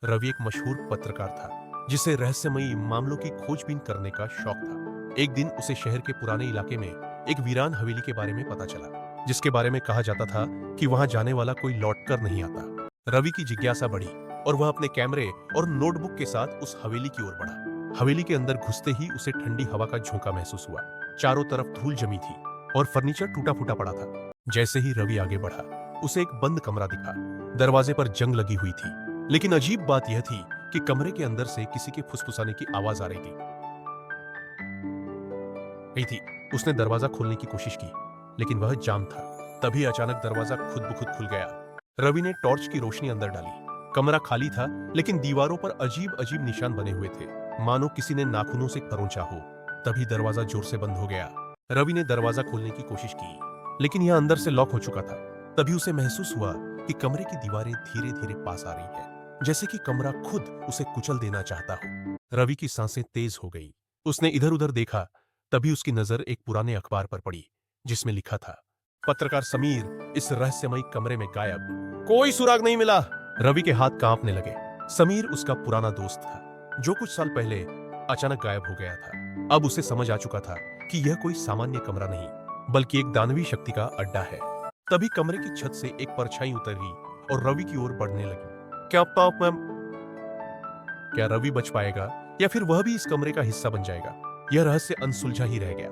रवि एक मशहूर पत्रकार था जिसे रहस्यमयी मामलों की खोजबीन करने का शौक था। एक दिन उसे शहर के पुराने इलाके में एक वीरान हवेली के बारे में पता चला, जिसके बारे में कहा जाता था कि वहां जाने वाला कोई लौटकर नहीं आता। रवि की जिज्ञासा बढ़ी और वह अपने कैमरे और नोटबुक के साथ उस हवेली की ओर बढ़ा। हवेली के अंदर घुसते ही उसे ठंडी हवा का झोंका महसूस हुआ। चारों तरफ धूल जमी थी और फर्नीचर टूटा फूटा पड़ा था। जैसे ही रवि आगे बढ़ा, उसे एक बंद कमरा दिखा। दरवाजे पर जंग लगी हुई थी, लेकिन अजीब बात यह थी कि कमरे के अंदर से किसी के फुसफुसाने की आवाज आ रही थी। उसने दरवाजा खोलने की कोशिश की, लेकिन वह जाम था। तभी अचानक दरवाजा खुद ब खुद खुल गया। रवि ने टॉर्च की रोशनी अंदर डाली। कमरा खाली था, लेकिन दीवारों पर अजीब अजीब निशान बने हुए थे, मानो किसी ने नाखूनों से खरोंचा हो। तभी दरवाजा जोर से बंद हो गया। रवि ने दरवाजा खोलने की कोशिश की, लेकिन यह अंदर से लॉक हो चुका था। तभी उसे महसूस हुआ कि कमरे की दीवारें धीरे धीरे पास आ रही है, जैसे कि कमरा खुद उसे कुचल देना चाहता हो। रवि की सांसें तेज हो गई। उसने इधर उधर देखा। तभी उसकी नजर एक पुराने अखबार पर पड़ी, जिसमें लिखा था, पत्रकार समीर इस रहस्यमयी कमरे में गायब, कोई सुराग नहीं मिला। रवि के हाथ कांपने लगे। समीर उसका पुराना दोस्त था, जो कुछ साल पहले अचानक गायब हो गया था। अब उसे समझ आ चुका था कि यह कोई सामान्य कमरा नहीं, बल्कि एक दानवी शक्ति का अड्डा है। तभी कमरे की छत से एक परछाई उतरी और रवि की ओर बढ़ने लगी। क्या रवि बच पाएगा, या फिर वह भी इस कमरे का हिस्सा बन जाएगा? यह रहस्य अनसुलझा ही रह गया।